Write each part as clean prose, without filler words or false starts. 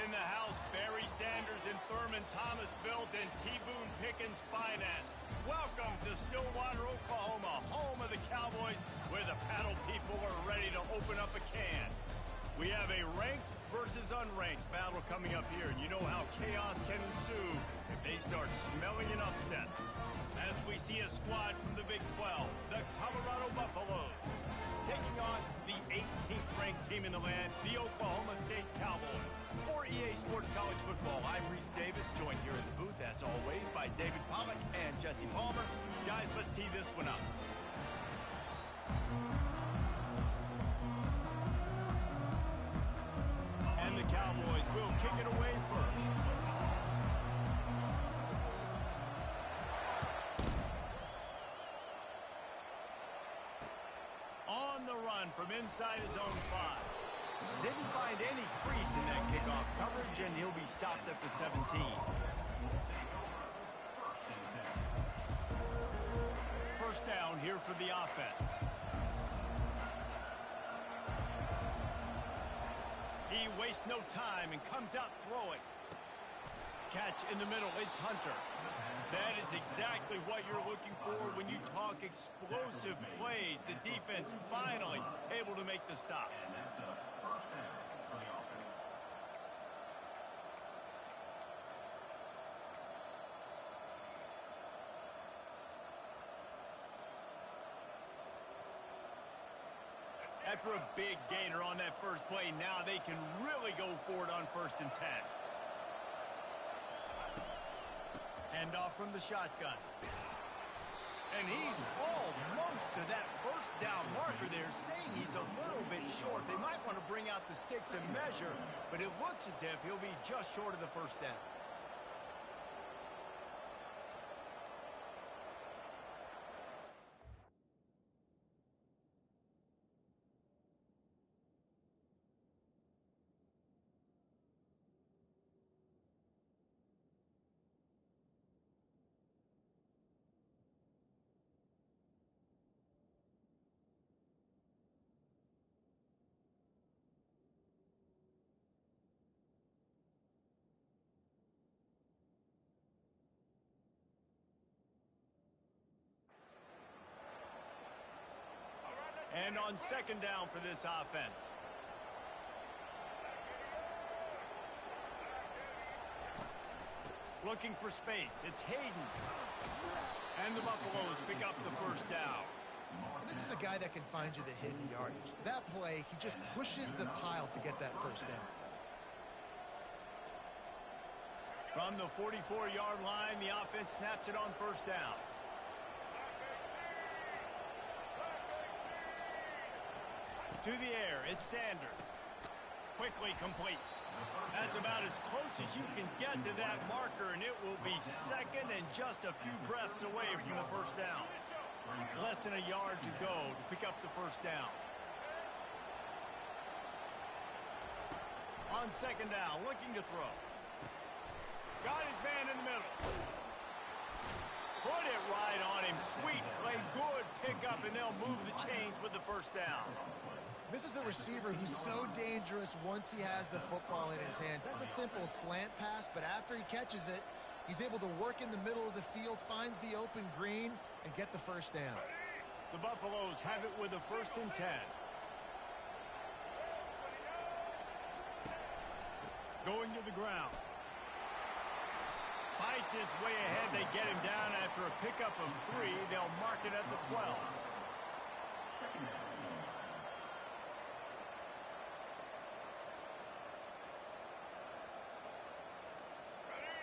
in the house. Barry Sanders and Thurman Thomas built and T. Boone Pickens financed. Welcome to Stillwater, Oklahoma, home of the Cowboys, where the paddle people are ready to open up a can. We have a ranked versus unranked battle coming up here, and you know how chaos can ensue if they start smelling an upset. As we see a squad from the Big 12, the Colorado Buffaloes, taking on the 18th ranked team in the land, the Oklahoma State Cowboys. For EA Sports College Football, I'm Reese Davis, joined here in the booth, as always, by David Pollack and Jesse Palmer. Guys, let's tee this one up. And the Cowboys will kick it away first. On the run from inside his own 5. Didn't find any crease in that kickoff coverage, and he'll be stopped at the 17. First down here for the offense. He wastes no time and comes out throwing. Catch in the middle, it's Hunter. That is exactly what you're looking for when you talk explosive plays. The defense finally able to make the stop. After a big gainer on that first play, now they can really go for it on 1st and 10. Handoff from the shotgun. And he's almost to that first down marker there, saying he's a little bit short. They might want to bring out the sticks and measure, but it looks as if he'll be just short of the first down. And on 2nd down for this offense. Looking for space. It's Hayden. And the Buffaloes pick up the first down. And this is a guy that can find you the hidden yardage. That play, he just pushes the pile to get that first down. From the 44-yard line, the offense snaps it on 1st down. To the air, it's Sanders. Quickly complete. That's about as close as you can get to that marker, and it will be 2nd and just a few breaths away from the first down. Less than a yard to go to pick up the first down. On 2nd down, looking to throw. Got his man in the middle. Put it right on him. Sweet play, good pickup, and they'll move the chains with the first down. This is a receiver who's so dangerous once he has the football in his hand. That's a simple slant pass, but after he catches it, he's able to work in the middle of the field, finds the open green, and get the first down. The Buffaloes have it with a 1st and 10. Going to the ground. Fights his way ahead. They get him down after a pickup of 3. They'll mark it at the 12.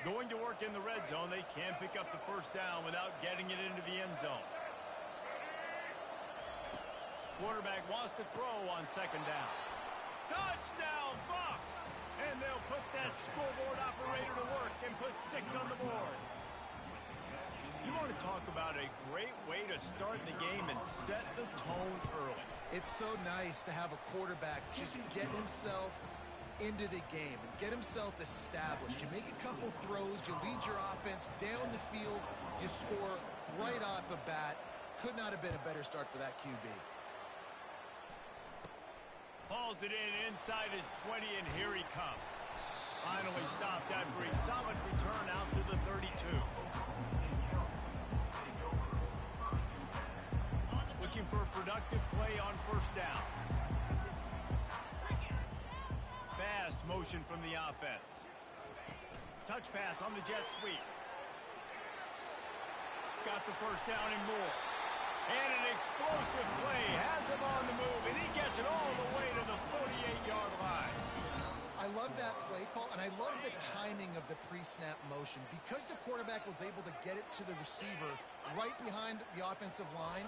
Going to work in the red zone. They can pick up the first down without getting it into the end zone. Quarterback wants to throw on 2nd down. Touchdown, Buffs! And they'll put that scoreboard operator to work and put 6 on the board. You want to talk about a great way to start the game and set the tone early. It's so nice to have a quarterback just get himself into the game and get himself established. You make a couple throws, you lead your offense down the field, you score right off the bat. Could not have been a better start for that QB. Hauls it in inside his 20, and here he comes. Finally stopped after a solid return out to the 32. Looking for a productive play on first down. Fast motion from the offense. Touch pass on the jet sweep. Got the first down and more. And an explosive play. Has him on the move, and he gets it all the way to the 48-yard line. I love that play call, and I love the timing of the pre-snap motion. Because the quarterback was able to get it to the receiver right behind the offensive line,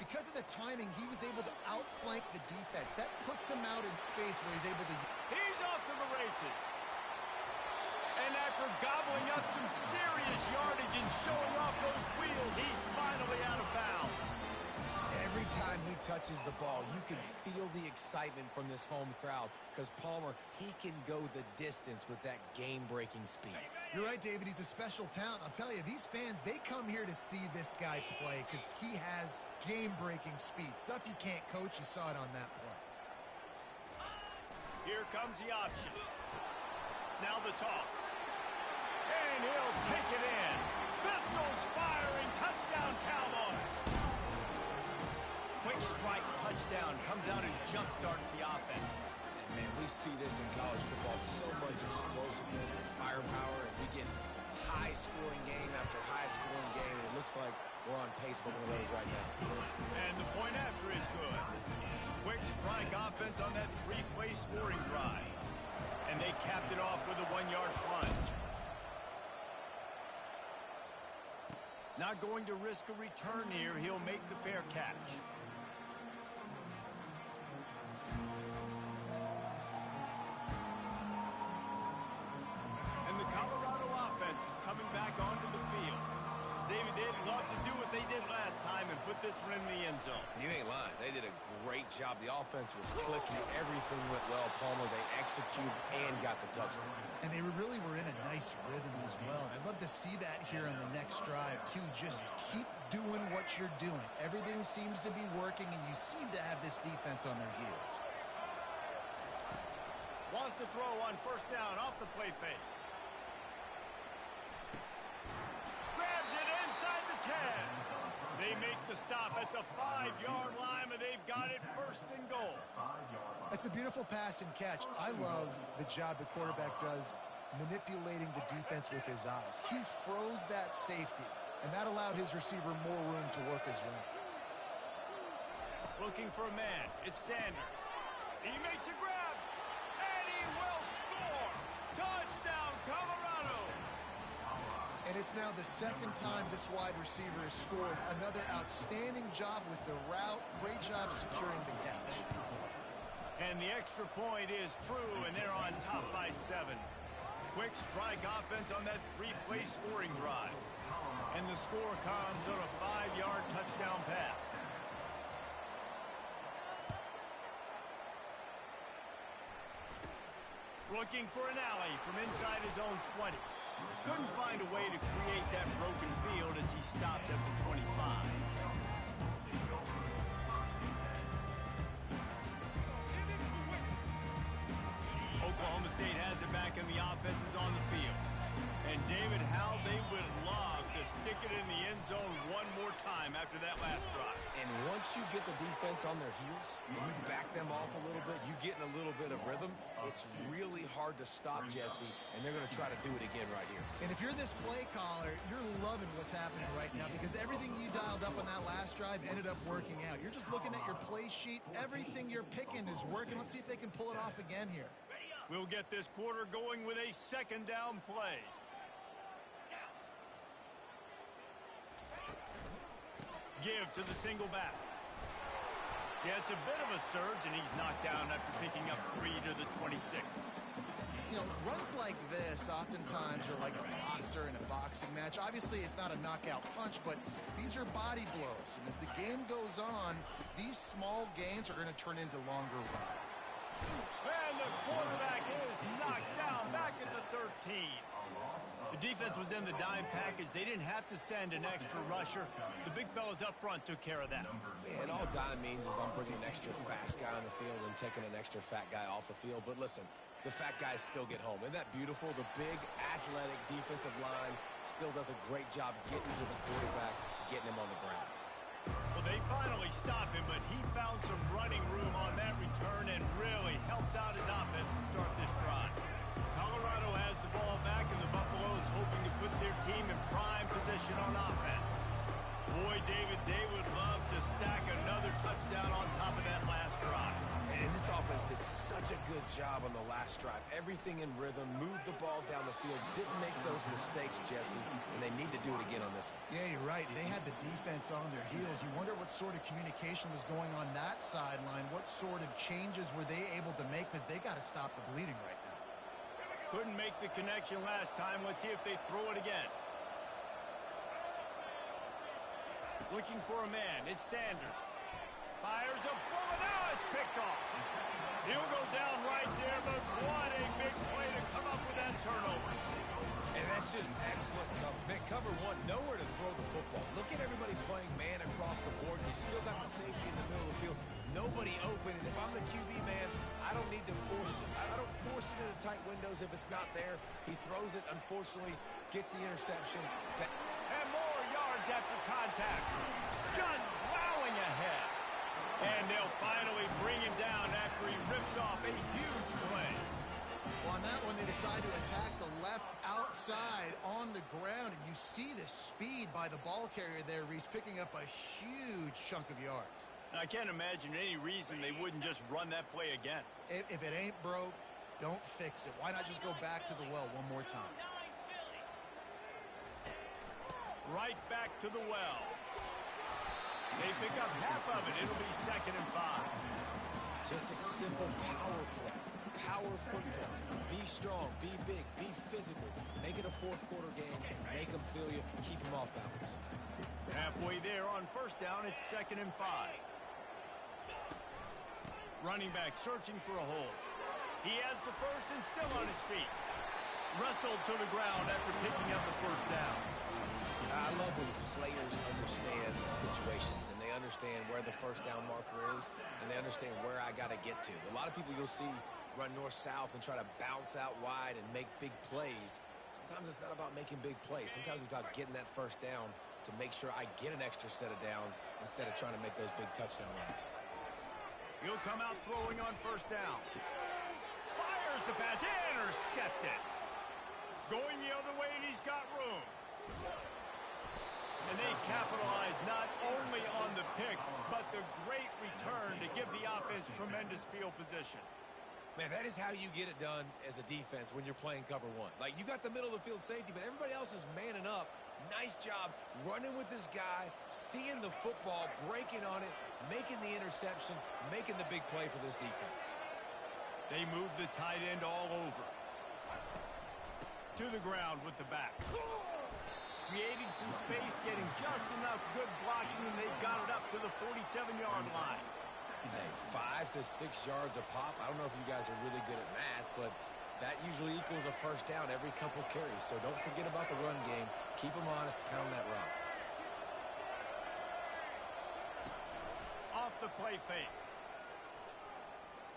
because of the timing, he was able to outflank the defense. That puts him out in space where he's able to... He's off to the races. And after gobbling up some serious yardage and showing off those wheels, he's finally out of bounds. Every time he touches the ball, you can feel the excitement from this home crowd because Palmer, he can go the distance with that game-breaking speed. You're right, David. He's a special talent. I'll tell you, these fans, they come here to see this guy play because he has game-breaking speed. Stuff you can't coach. You saw it on that play. Here comes the option. Now the toss. And he'll take it in. Pistols firing. Touchdown, Cowboys. Quick strike touchdown comes out and jump-starts the offense. And, man, we see this in college football, so much explosiveness and firepower, and we get high-scoring game after high-scoring game, and it looks like we're on pace for one of those right now. And the point after is good. Quick strike offense on that three-play scoring drive. And they capped it off with a one-yard plunge. Not going to risk a return here. He'll make the fair catch. And the Colorado offense is coming back onto the field. David, they'd love to do what they did last time and put this one in the end zone. You ain't lying. They did a great job. The offense was clicking. Everything went well. Palmer, they executed and got the touchdown. And they really were in a nice rhythm as well. I'd love to see that here on the next drive, too. Just keep doing what you're doing. Everything seems to be working, and you seem to have this defense on their heels. Wants to throw on first down off the play fake. Grabs it inside the 10. They make the stop at the 5-yard line, and they've got it first and goal. That's a beautiful pass and catch. I love the job the quarterback does manipulating the defense with his eyes. He froze that safety, and that allowed his receiver more room to work his way. Looking for a man. It's Sanders. He makes a grab, and he will score. Touchdown, Colorado. And it's now the second time this wide receiver has scored. Another outstanding job with the route. Great job securing the catch. And the extra point is true, and they're on top by 7. Quick strike offense on that three-play scoring drive. And the score comes on a 5-yard touchdown pass. Looking for an alley from inside his own 20. Couldn't find a way to create that broken field as he stopped at the 25. Oklahoma State has it back, and the offense is on the field. And David, how they would love to stick it in the end zone one more time after that last drive. And once you get the defense on their heels, and you back them off a little bit, you get in a little bit of rhythm, it's really hard to stop Jesse, and they're going to try to do it again right here. And if you're this play caller, you're loving what's happening right now because everything you dialed up on that last drive ended up working out. You're just looking at your play sheet. Everything you're picking is working. Let's see if they can pull it off again here. We'll get this quarter going with a second down play. Give to the single back. Yeah, it's a bit of a surge, and he's knocked down after picking up 3 to the 26. You know, runs like this oftentimes are like a boxer in a boxing match. Obviously, it's not a knockout punch, but these are body blows. And as the game goes on, these small gains are going to turn into longer runs. And the quarterback is knocked down back at the 13. The defense was in the dime package. They didn't have to send an extra rusher. The big fellas up front took care of that. And all dime means is I'm bringing an extra fast guy on the field and taking an extra fat guy off the field. But listen, the fat guys still get home. Isn't that beautiful? The big, athletic defensive line still does a great job getting to the quarterback, getting him on the ground. Well, they finally stop him, but he found some running room on that return and really helps out his offense to start this drive. Colorado has the ball back, and the Buffaloes hoping to put their team in prime position on offense. Boy, David, they would love to stack another touchdown on top of that last drive. And this offense did such a good job on the last drive. Everything in rhythm, moved the ball down the field, didn't make those mistakes, Jesse, and they need to do it again on this one. Yeah, you're right. They had the defense on their heels. You wonder what sort of communication was going on that sideline. What sort of changes were they able to make, because they got to stop the bleeding right now. Couldn't make the connection last time. Let's see if they throw it again. Looking for a man. It's Sanders. Fires a bullet. Now it's picked off. He'll go down right there, but what a big play to come up with that turnover. And that's just excellent cover. Man, cover one, nowhere to throw the football. Look at everybody playing man across the board. You still got the safety in the middle of the field. Nobody open. And if I'm the QB, man, I don't need to force it. I don't force it into tight windows if it's not there. He throws it, unfortunately, gets the interception. And more yards after contact. Just plowing ahead. And they'll finally bring him down after he rips off a huge play. Well, on that one, they decide to attack the left outside on the ground. And you see the speed by the ball carrier there, Reese, picking up a huge chunk of yards. I can't imagine any reason they wouldn't just run that play again. If it ain't broke, don't fix it. Why not just go back to the well one more time? Right back to the well. They pick up half of it. It'll be 2nd and 5. Just a simple power play. Power football. Be strong, be big, be physical. Make it a fourth-quarter game. Make them feel you. Keep them off balance. Halfway there on 1st down, it's 2nd and 5. Running back searching for a hole. He has the first and still on his feet. Wrestled to the ground after picking up the 1st down. I love when players understand situations and they understand where the 1st down marker is and they understand where I got to get to. A lot of people you'll see run north-south and try to bounce out wide and make big plays. Sometimes it's not about making big plays. Sometimes it's about getting that 1st down to make sure I get an extra set of downs instead of trying to make those big touchdown runs. He'll come out throwing on 1st down. Fires the pass. Intercepted. Going the other way, and he's got room. And they capitalize not only on the pick, but the great return to give the offense tremendous field position. Man, that is how you get it done as a defense when you're playing cover one. Like, you got the middle of the field safety, but everybody else is manning up. Nice job running with this guy, seeing the football, breaking on it, making the interception, making the big play for this defense. They move the tight end all over. To the ground with the back. Creating some space, getting just enough good blocking, and they've got it up to the 47-yard line. Hey, 5 to 6 yards a pop. I don't know if you guys are really good at math, but that usually equals a 1st down every couple carries. So don't forget about the run game. Keep them honest, pound that rock. Off the play fake.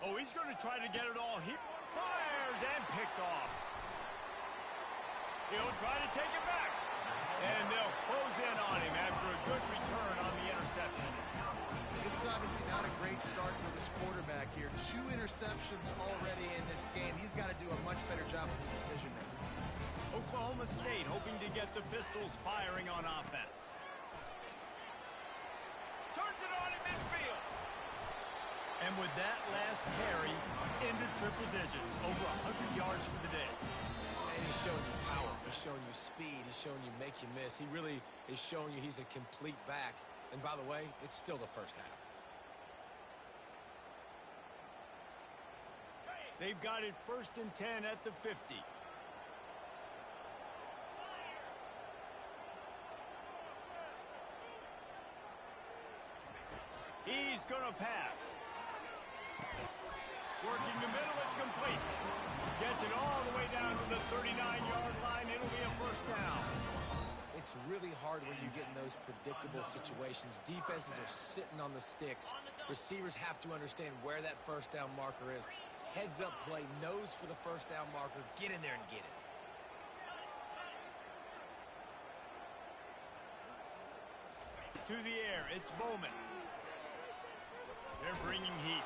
Oh, he's going to try to get it all here. Fires and picked off. He'll try to take it back. And they'll close in on him after a good return on the interception. This is obviously not a great start for this quarterback here. 2 interceptions already in this game. He's got to do a much better job with his decision-making. Oklahoma State hoping to get the Pistols firing on offense. Turns it on in midfield. And with that last carry, into triple digits, over 100 yards for the day. And he's showing you power. He's showing you speed. He's showing you make you miss. He really is showing you he's a complete back. And by the way, it's still the 1st half. They've got it 1st and 10 at the 50. He's going to pass. Working the middle, it's complete. Gets it all the way down to the 39-yard line. It'll be a 1st predictable situations. Defenses are sitting on the sticks. Receivers have to understand where that first down marker is. Heads up play, nose for the first down marker. Get in there and get it. To the air, it's Bowman. They're bringing heat.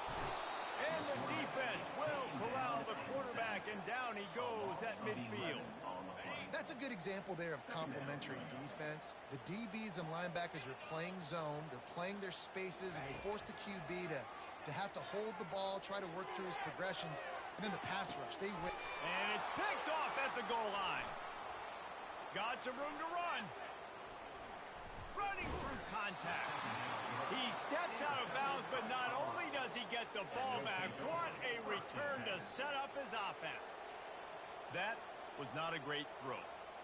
And the defense will corral the quarterback, and down he goes at midfield. That's a good example there of complementary defense. The DBs and linebackers are playing zone. They're playing their spaces, and they force the QB to have to hold the ball, try to work through his progressions, and then the pass rush. They win. And it's picked off at the goal line. Got some room to run. Running through contact. He steps out of bounds, but not only does he get the ball back, what a return to set up his offense. That was not a great throw.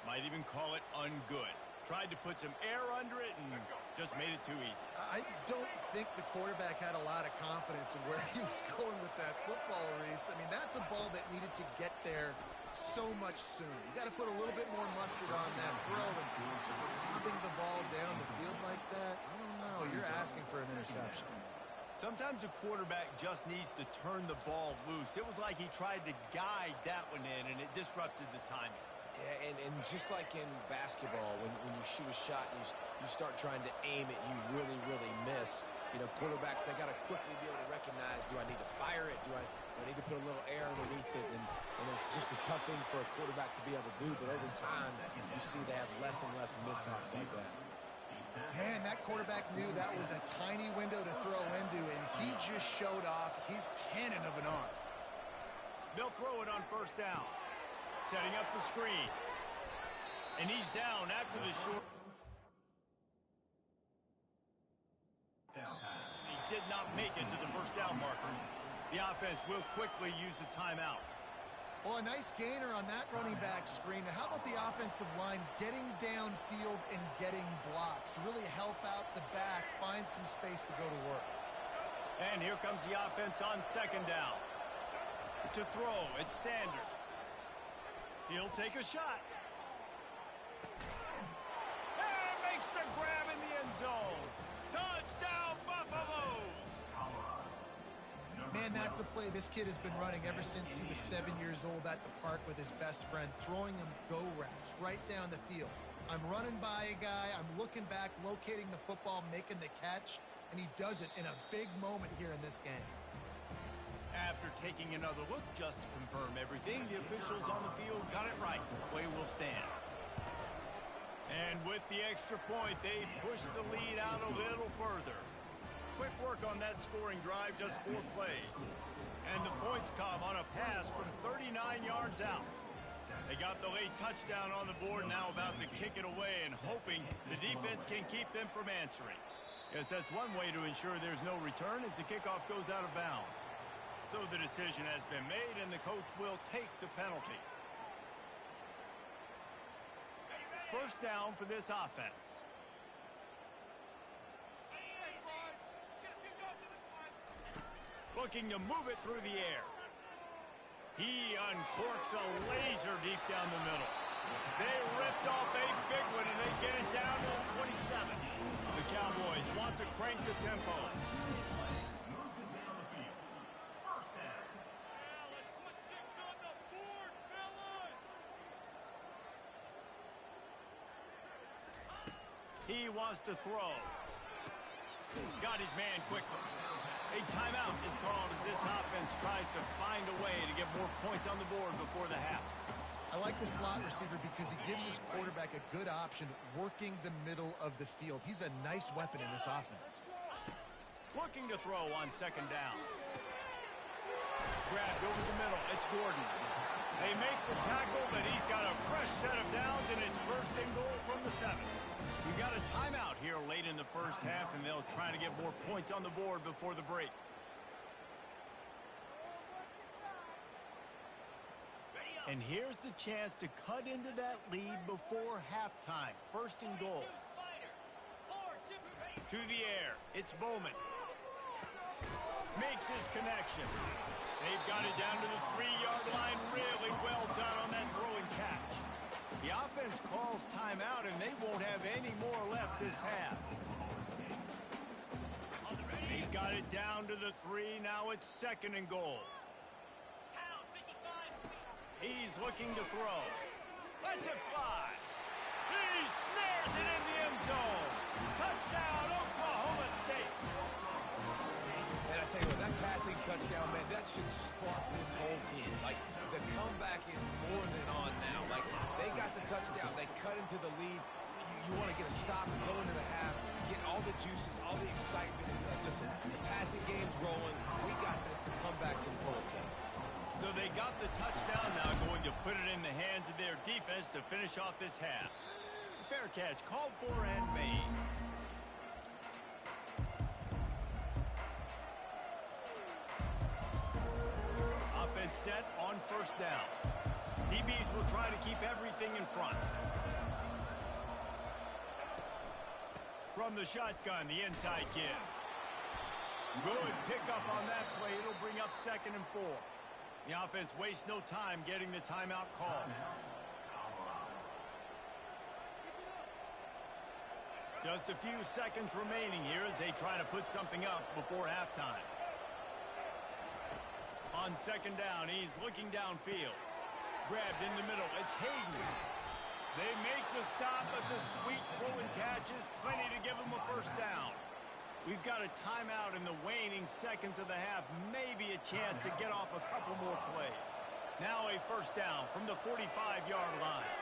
Might even call it ungood. Tried to put some air under it and just made it too easy. I don't think the quarterback had a lot of confidence in where he was going with that football, Reese. I mean, that's a ball that needed to get there so much sooner. You got to put a little bit more mustard on that throw, and just lobbing the ball down the field like that, I don't know. You're asking for an interception. Sometimes a quarterback just needs to turn the ball loose. It was like he tried to guide that one in, and it disrupted the timing. Yeah, and just like in basketball, when you shoot a shot and you start trying to aim it, you really, really miss. You know, quarterbacks, they got to quickly be able to recognize, do I need to fire it? Do I need to put a little air underneath it? And it's just a tough thing for a quarterback to be able to do. But over time, you see they have less and less mishaps like that. Man, that quarterback knew that was a tiny window to throw into, and he just showed off his cannon of an arm. They'll throw it on first down. Setting up the screen. And he's down after the short. He did not make it to the first down marker. The offense will quickly use a timeout. Well, a nice gainer on that running back screen. Now, how about the offensive line getting downfield and getting blocks to really help out the back, find some space to go to work? And here comes the offense on second down. To throw, it's Sanders. He'll take a shot. And makes the grab in the end zone. Touchdown, Buffaloes! Man, that's a play this kid has been running ever since he was 7 years old at the park with his best friend, throwing him go routes right down the field. I'm running by a guy, I'm looking back, locating the football, making the catch, and he does it in a big moment here in this game. After taking another look just to confirm everything, the officials on the field got it right. Play will stand. And with the extra point, they push the lead out a little further. Quick work on that scoring drive, just 4 plays. And the points come on a pass from 39 yards out. They got the late touchdown on the board, now about to kick it away and hoping the defense can keep them from answering. Guess that's one way to ensure there's no return as the kickoff goes out of bounds. So the decision has been made, and the coach will take the penalty. First down for this offense. Looking to move it through the air. He uncorks a laser deep down the middle. They ripped off a big one, and they get it down to the 27. The Cowboys want to crank the tempo. He wants to throw. Got his man quickly. A timeout is called as this offense tries to find a way to get more points on the board before the half. I like the slot receiver because he gives his quarterback a good option working the middle of the field. He's a nice weapon in this offense. Looking to throw on second down. Grabbed over the middle. It's Gordon. They make the tackle, but he's got a fresh set of downs, and it's first and goal from the 7. We got a timeout here late in the first half, and they'll try to get more points on the board before the break. And here's the chance to cut into that lead before halftime. First and goal. To the air. It's Bowman. Makes his connection. They've got it down to the 3-yard line. Really well done on that throw and catch. The offense calls timeout, and they won't have any more left this half. He got it down to the 3. Now it's 2nd and goal. He's looking to throw. Lets it fly. He snares it in the end zone. Touchdown, Oklahoma State. And I tell you what, that passing touchdown, man, that should spark this whole team. Like, the comeback is more than on now. Like, they got the touchdown. They cut into the lead. You want to get a stop and go into the half, get all the juices, all the excitement, and be like, listen, the passing game's rolling. We got this. The comeback's in full effect. So they got the touchdown, now going to put it in the hands of their defense to finish off this half. Fair catch called for and made. Offense set on 1st down. DBs will try to keep everything in front. From the shotgun, the inside give. Good pickup on that play. It'll bring up 2nd and 4. The offense wastes no time getting the timeout call. Just a few seconds remaining here as they try to put something up before halftime. On 2nd down, he's looking downfield. Grabbed in the middle. It's Hayden. They make the stop, but the sweet rolling catch is plenty to give them a 1st down. We've got a timeout in the waning seconds of the half. Maybe a chance to get off a couple more plays. Now a 1st down from the 45-yard line.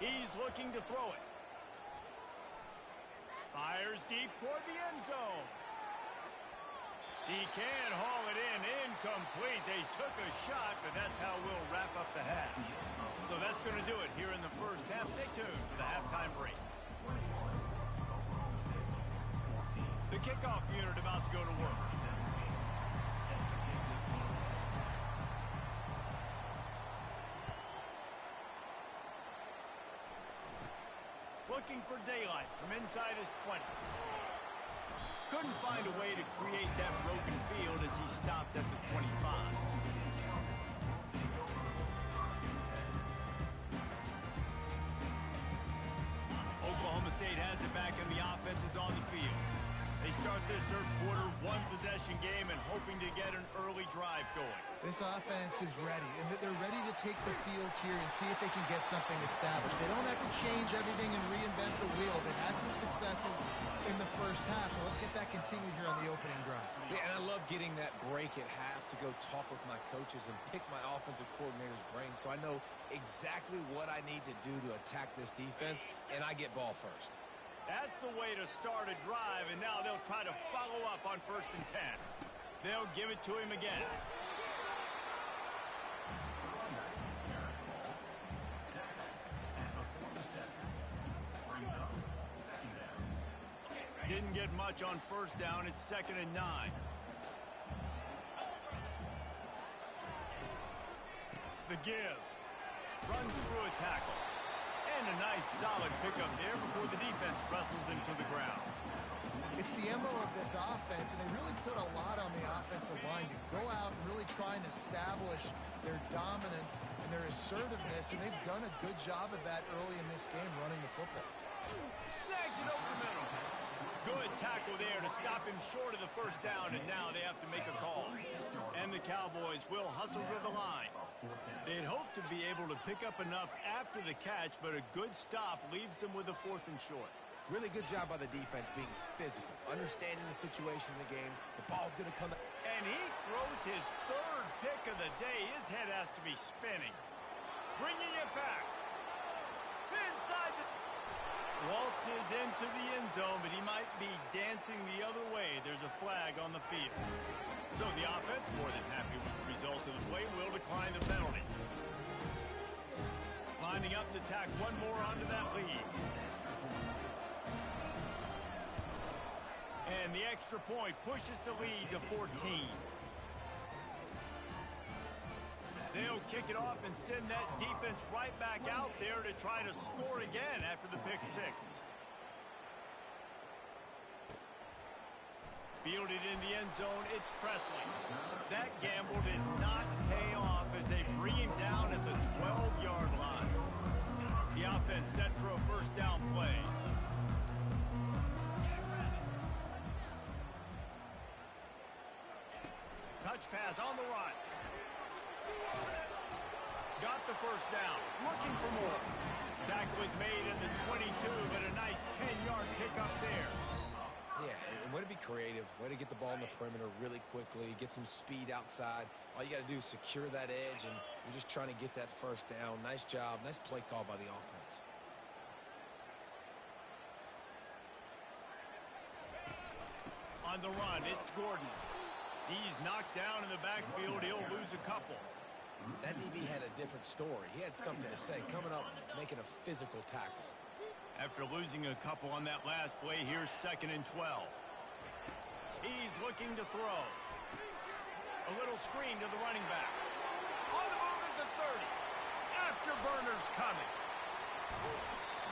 He's looking to throw it. Fires deep toward the end zone. He can haul it in. Incomplete. They took a shot, but that's how we'll wrap up the half. So that's going to do it here in the 1st half. Stay tuned for the halftime break. The kickoff unit about to go to work. Looking for daylight from inside his 20. Couldn't find a way to create that broken field as he stopped at the 25. Oklahoma State has it back and the offense is on the field. They start this 3rd quarter, 1-possession game and hoping to get an early drive going. This offense is ready, and they're ready to take the field here and see if they can get something established. They don't have to change everything and reinvent the wheel. They've had some successes in the 1st half, so let's get that continued here on the opening drive. Yeah, and I love getting that break at half to go talk with my coaches and pick my offensive coordinator's brain so I know exactly what I need to do to attack this defense, and I get ball first. That's the way to start a drive, and now they'll try to follow up on 1st and 10. They'll give it to him again. Didn't get much on 1st down. It's 2nd and 9. The give. Runs through a tackle. And a nice solid pickup there before the defense wrestles him to the ground. It's the MO of this offense, and they really put a lot on the offensive line to go out and really try and establish their dominance and their assertiveness, and they've done a good job of that early in this game running the football. Snags it over the middle. Good tackle there to stop him short of the 1st down, and now they have to make a call. And the Cowboys will hustle to the line. They'd hoped to be able to pick up enough after the catch, but a good stop leaves them with a 4th and short. Really good job by the defense being physical, understanding the situation in the game. The ball's going to come. And he throws his 3rd pick of the day. His head has to be spinning. Bringing it back. Inside the... Waltzes into the end zone, but he might be dancing the other way. There's a flag on the field. So the offense, more than happy with the result of the play, will decline the penalty. Lining up to tack one more onto that lead. And the extra point pushes the lead to 14. They'll kick it off and send that defense right back out there to try to score again after the pick 6. Fielded in the end zone, it's Presley. That gamble did not pay off as they bring him down at the 12-yard line. The offense set for a 1st first down play. Touch pass on the run. Got the first down. Looking for more. Tackle was made at the 22, but a nice 10-yard pickup there. Yeah, and way to be creative, way to get the ball in the perimeter really quickly, get some speed outside. All you got to do is secure that edge, and you're just trying to get that first down. Nice job, nice play call by the offense. On the run, it's Gordon. He's knocked down in the backfield. He'll lose a couple. That DB had a different story. He had something to say, coming up, making a physical tackle. After losing a couple on that last play, here's 2nd and 12. He's looking to throw. A little screen to the running back. On the move at the 30. Afterburner's coming.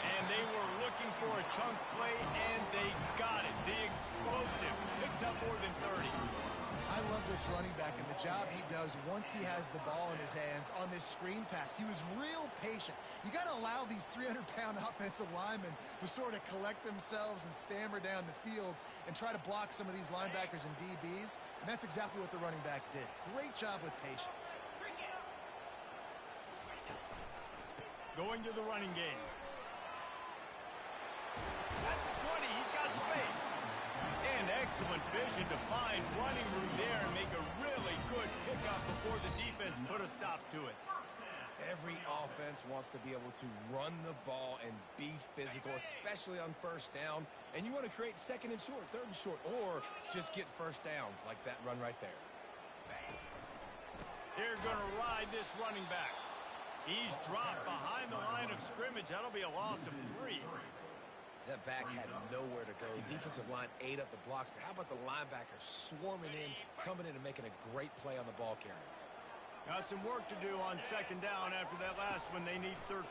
And they were looking for a chunk play, and they got it. The explosive picks up more than 30. I love this running back and the job he does once he has the ball in his hands on this screen pass. He was real patient. You got to allow these 300-pound offensive linemen to sort of collect themselves and stammer down the field and try to block some of these linebackers and DBs, and that's exactly what the running back did. Great job with patience. Going to the running game. At the 20, he's got space. And excellent vision to find running room there and make a really good pickup before the defense put a stop to it. Every offense wants to be able to run the ball and be physical, especially on first down. And you want to create 2nd and short, 3rd and short, or just get first downs like that run right there. They're going to ride this running back. He's dropped behind the line of scrimmage. That'll be a loss of 3. That back had nowhere to go. Defensive line ate up the blocks, but how about the linebacker swarming in, coming in and making a great play on the ball carrier? Got some work to do on 2nd down after that last one. They need 13.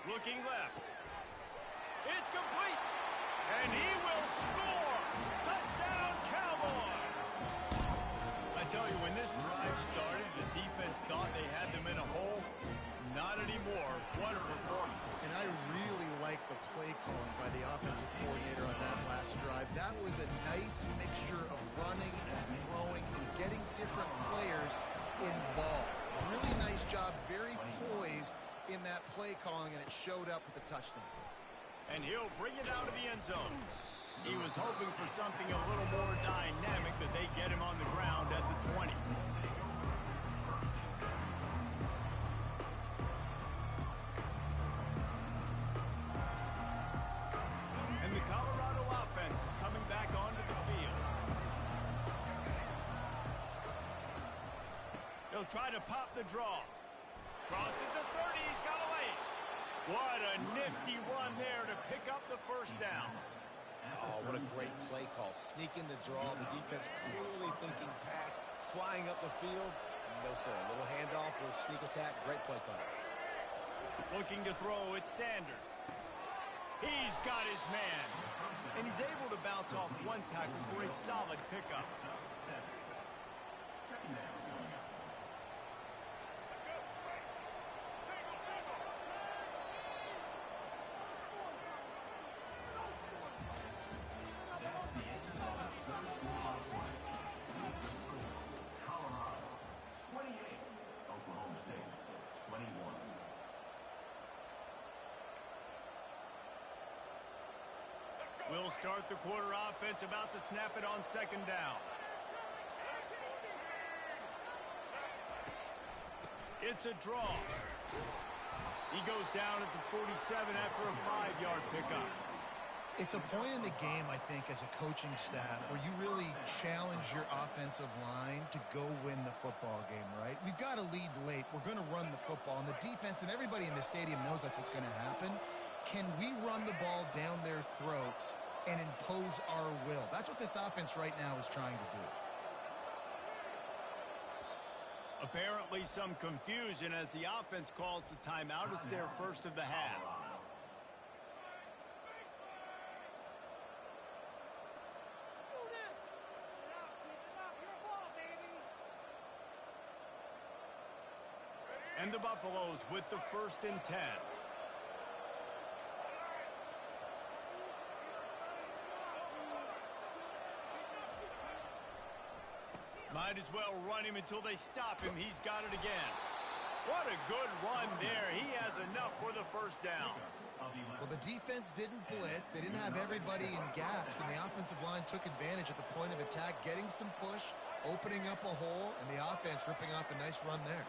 Looking left. It's complete. And he will score. Touchdown, Cowboys. I tell you, when this drive started, the defense thought they had them in a hole. Not anymore. What a performance. And I really like the play calling by the offensive coordinator on that last drive. That was a nice mixture of running and throwing and getting different players involved. Really nice job, very poised in that play calling, and it showed up with a touchdown. And he'll bring it out of the end zone. He was hoping for something a little more dynamic, but they get him on the ground at the 20. And the Colorado offense is coming back onto the field. He'll try to pop the draw. Crosses the 30. He's got a lane. What a nifty run there to pick up the first down. Oh, what a great play call. Sneaking the draw. The defense clearly thinking pass, flying up the field. No, sir. A little handoff, a little sneak attack. Great play call. Looking to throw, it's Sanders. He's got his man. And he's able to bounce off one tackle for a solid pickup. We'll start the quarter offense, about to snap it on 2nd down. It's a draw. He goes down at the 47 after a 5-yard pickup. It's a point in the game, I think, as a coaching staff where you really challenge your offensive line to go win the football game, right? We've got to lead late. We're going to run the football, and the defense and everybody in the stadium knows that's what's going to happen. Can we run the ball down their throats and impose our will? That's what this offense right now is trying to do. Apparently some confusion as the offense calls the timeout. It's their first of the half. And the Buffaloes with the 1st and 10. might as well run him until they stop him. He's got it again. What a good run there. He has enough for the first down. Well, the defense didn't blitz. They didn't have everybody in gaps, and the offensive line took advantage at the point of attack, getting some push, opening up a hole, and the offense ripping off a nice run there.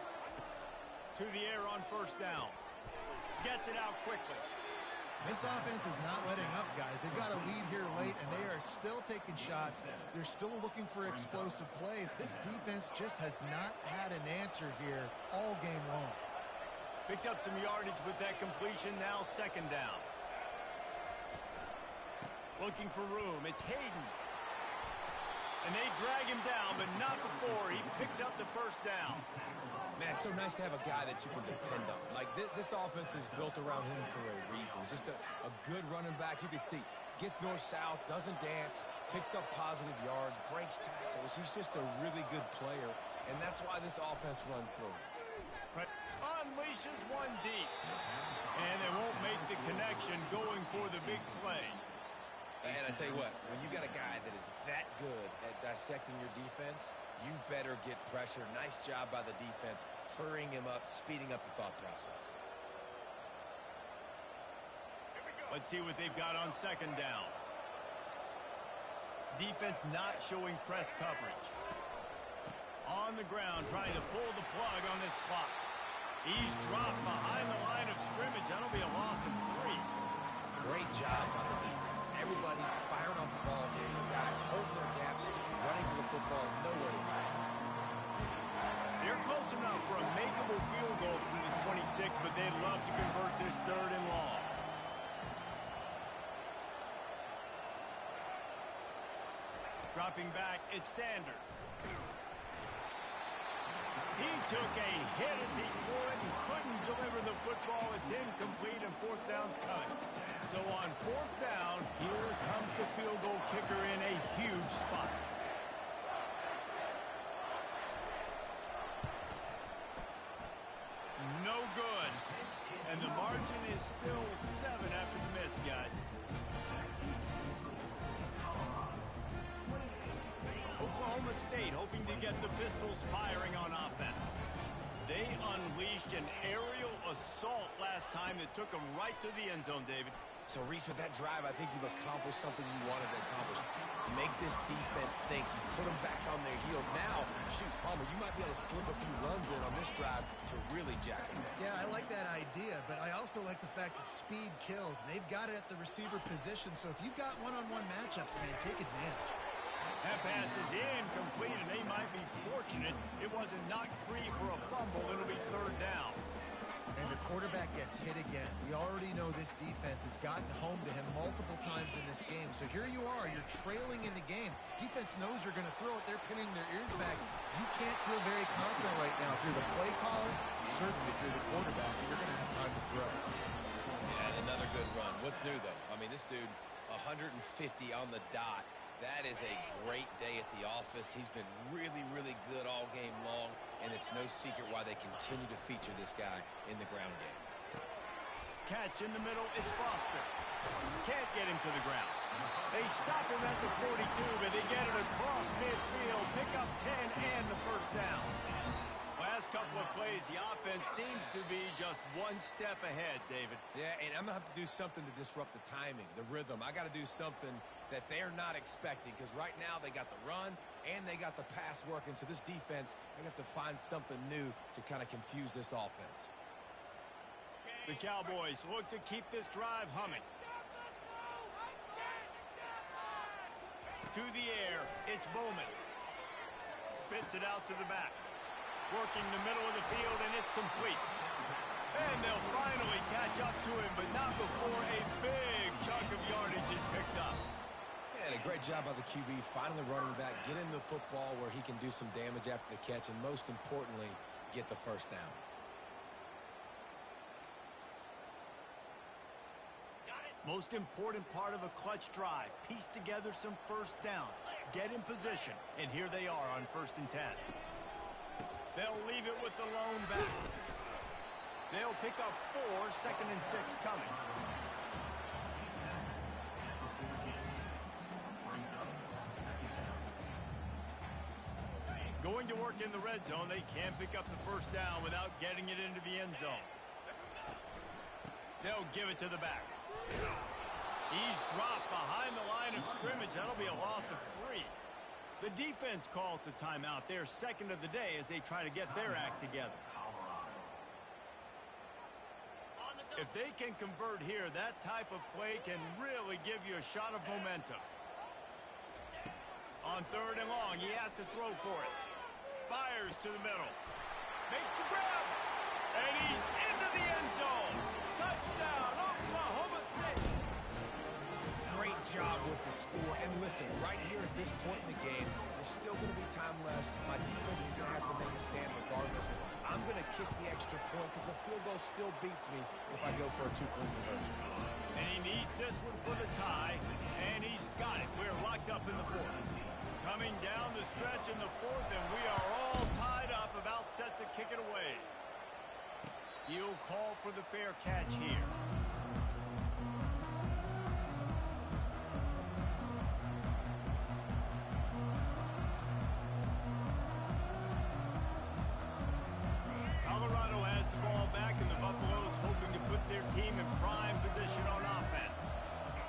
To the air on first down. Gets it out quickly. This offense is not letting up, guys. They've got a lead here late, and they are still taking shots. They're still looking for explosive plays. This defense just has not had an answer here all game long. Picked up some yardage with that completion. Now second down. Looking for room. It's Hayden. And they drag him down, but not before he picks up the first down. Man, it's so nice to have a guy that you can depend on. Like, this offense is built around him for a reason. Just a good running back. You can see, gets north-south, doesn't dance, picks up positive yards, breaks tackles. He's just a really good player, and that's why this offense runs through him. Right. Unleashes one deep. And they won't make the connection going for the big play. And I tell you what, when you got a guy that is that good at dissecting your defense, you better get pressure. Nice job by the defense, hurrying him up, speeding up the thought process. Let's see what they've got on second down. Defense not showing press coverage. On the ground, trying to pull the plug on this clock. He's dropped behind the line of scrimmage. That'll be a loss of 3. Great job by the defense. Everybody firing off the ball, hitting their guys, holding their gaps, running to the football, nowhere to go. They're close enough for a makeable field goal from the 26, but they'd love to convert this third and long. Dropping back, it's Sanders. He took a hit as he threw it and couldn't deliver the football. It's incomplete and fourth down's coming. So on fourth down, here comes the field goal kicker in a huge spot. No good. And the margin is still 7 after the miss, guys. Oklahoma State hoping to get the Pistols firing on offense. They unleashed an aerial assault last time that took them right to the end zone, David. So, Reese, with that drive, I think you've accomplished something you wanted to accomplish. Make this defense think. Put them back on their heels. Now, shoot, Palmer, you might be able to slip a few runs in on this drive to really jack them in. Yeah, I like that idea, but I also like the fact that speed kills. And they've got it at the receiver position, so if you've got one-on-one matchups, man, take advantage. That pass is incomplete, and they might be fortunate it wasn't knocked free for a fumble. It'll be third down. And the quarterback gets hit again. We already know this defense has gotten home to him multiple times in this game. So here you are, you're trailing in the game. Defense knows you're going to throw it. They're pinning their ears back. You can't feel very confident right now. If you're the play caller, certainly if you're the quarterback, you're going to have time to throw. And another good run. What's new, though? I mean, this dude, 150 on the dot. That is a great day at the office. He's been really, really good all game long, and it's no secret why they continue to feature this guy in the ground game. Catch in the middle, it's Foster. Can't get him to the ground. They stop him at the 42, but they get it across midfield. Pick up 10 and the first down. Last couple of plays, the offense seems to be just one step ahead, David. Yeah, and I'm going to have to do something to disrupt the timing, the rhythm. I got to do something that they're not expecting, because right now they got the run and they got the pass working. So this defense, they have to find something new to kind of confuse this offense. The Cowboys look to keep this drive humming. To the air, it's Bowman. Spits it out to the back. Working the middle of the field, and it's complete. And they'll finally catch up to him, but not before a big chunk of yardage is picked up. And a great job by the QB, finding the running back, get him the football where he can do some damage after the catch, and most importantly, get the first down. Most important part of a clutch drive, piece together some first downs, get in position, and here they are on 1st and 10. They'll leave it with the lone back. They'll pick up 4, 2nd and 6 coming. Going in the red zone. They can't pick up the first down without getting it into the end zone. They'll give it to the back. He's dropped behind the line of scrimmage. That'll be a loss of 3. The defense calls the timeout. Their second of the day as they try to get their act together. If they can convert here, that type of play can really give you a shot of momentum. On 3rd and long, he has to throw for it. Fires to the middle. Makes the grab. And he's into the end zone. Touchdown, Oklahoma State. Great job with the score. And listen, right here at this point in the game, there's still going to be time left. My defense is going to have to make a stand regardless. I'm going to kick the extra point because the field goal still beats me if I go for a 2-point conversion. And he needs this one for the tie, and he's got it. We're locked up in the 4th. Coming down the stretch in the 4th, and we are all tied up, about set to kick it away. He'll call for the fair catch here. Colorado has the ball back, and the Buffaloes hoping to put their team in prime position on offense.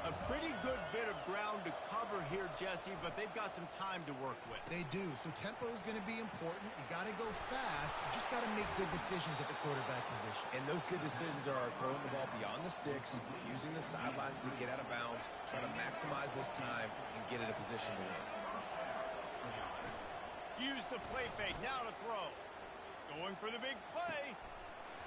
A pretty good bit of ground to cover here, Jesse, but they've got some time to work with. They do. So tempo is going to be important. You got to go fast. You just got to make good decisions at the quarterback position. And those good decisions are throwing the ball beyond the sticks, using the sidelines to get out of bounds, trying to maximize this time and get in a position to win. Use the play fake. Now to throw. Going for the big play.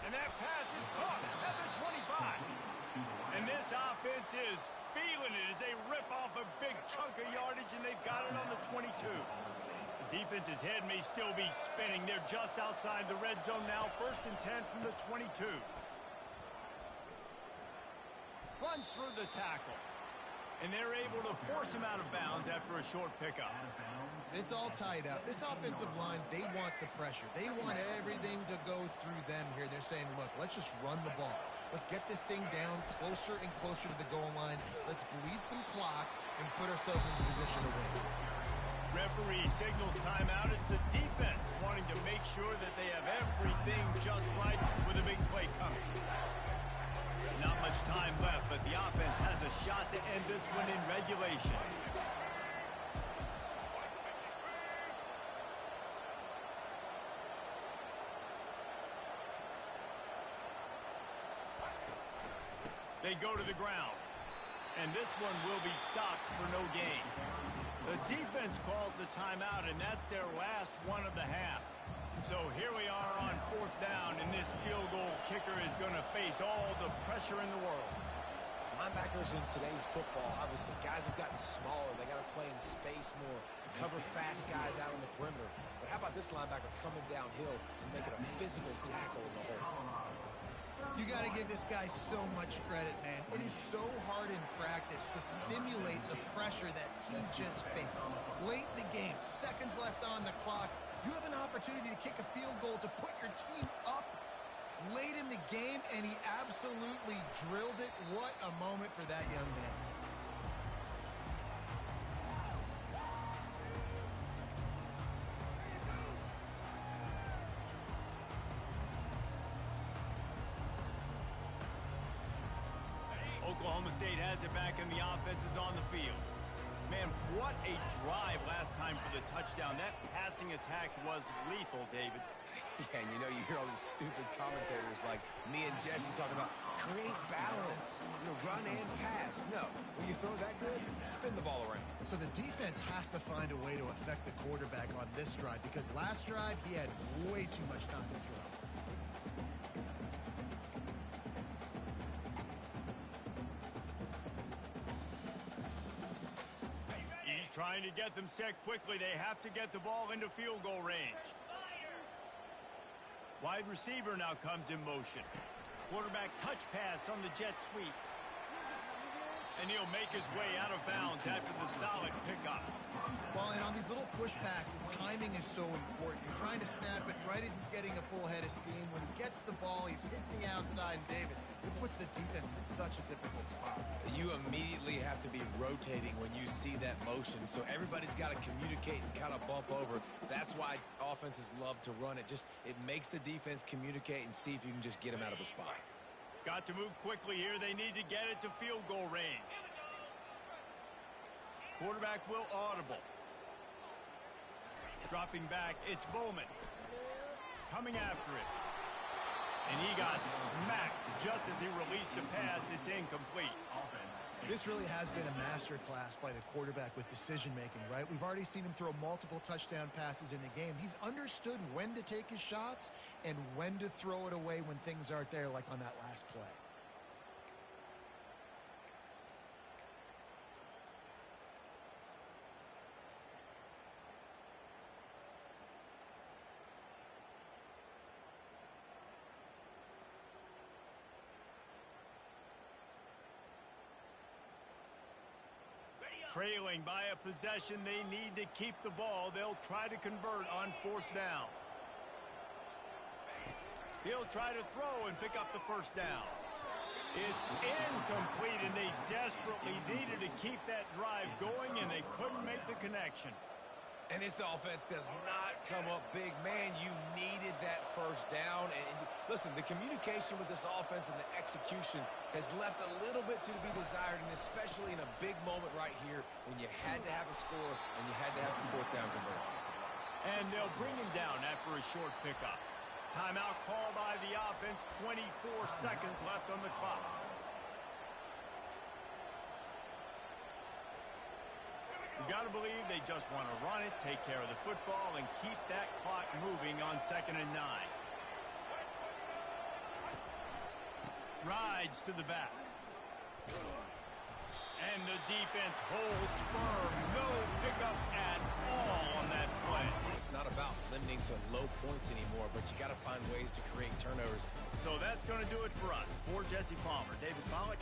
And that pass is caught at the 25. And this offense is feeling it as they rip off a big chunk of yardage, and they've got it on the 22. The defense's head may still be spinning. They're just outside the red zone now. 1st and 10 from the 22. Runs through the tackle. And they're able to force him out of bounds after a short pickup. It's all tied up. This offensive line, they want the pressure. They want everything to go through them here. They're saying, look, let's just run the ball. Let's get this thing down closer and closer to the goal line. Let's bleed some clock and put ourselves in position to win. Referee signals timeout. It's the defense wanting to make sure that they have everything just right with a big play coming. Not much time left, but the offense has a shot to end this one in regulation. They go to the ground, and this one will be stopped for no gain. The defense calls the timeout, and that's their last one of the half. So here we are on 4th down, and this field goal kicker is going to face all the pressure in the world. Linebackers in today's football, obviously, guys have gotten smaller. They got to play in space more, cover fast guys out on the perimeter. But how about this linebacker coming downhill and making a physical tackle in the hole? You got to give this guy so much credit, man. It is so hard in practice to simulate the pressure that he just faced. Late in the game, seconds left on the clock, you have an opportunity to kick a field goal to put your team up late in the game, and he absolutely drilled it. What a moment for that young man. Oklahoma State has it back, and the offense is on the field. Man, what a drive last time for the touchdown. That passing attack was lethal, David. Yeah, and you know, you hear all these stupid commentators like me and Jesse talking about create balance, run and pass. No, when you throw that good, spin the ball around. So the defense has to find a way to affect the quarterback on this drive, because last drive he had way too much time to throw. Trying to get them set quickly. They have to get the ball into field goal range. Wide receiver now comes in motion. Quarterback touch pass on the jet sweep. And he'll make his way out of bounds after the solid pickup. Well, and on these little push passes, timing is so important. You're trying to snap it right as he's getting a full head of steam. When he gets the ball, he's hitting the outside, and David, it puts the defense in such a difficult spot. You immediately have to be rotating when you see that motion, so everybody's got to communicate and kind of bump over. That's why offenses love to run it. It makes the defense communicate and see if you can just get them out of a spot. Got to move quickly here. They need to get it to field goal range. Quarterback will audible. Dropping back, it's Bowman. Coming after it. And he got smacked just as he released the pass. It's incomplete. This really has been a masterclass by the quarterback with decision-making, right? We've already seen him throw multiple touchdown passes in the game. He's understood when to take his shots and when to throw it away when things aren't there, like on that last play. Trailing by a possession, they need to keep the ball. They'll try to convert on fourth down. He'll try to throw and pick up the first down. It's incomplete, and they desperately needed to keep that drive going, and they couldn't make the connection. And this offense does not come up big. Man, you needed that first down. And listen, the communication with this offense and the execution has left a little bit to be desired, and especially in a big moment right here when you had to have a score and you had to have the fourth down conversion. And they'll bring him down after a short pickup. Timeout call by the offense, 24 seconds left on the clock. You got to believe they just want to run it, take care of the football, and keep that clock moving on 2nd and 9. Rides to the back. And the defense holds firm. No pickup at all on that play. It's not about limiting to low points anymore, but you got to find ways to create turnovers. So that's going to do it for us. For Jesse Palmer, David Pollack,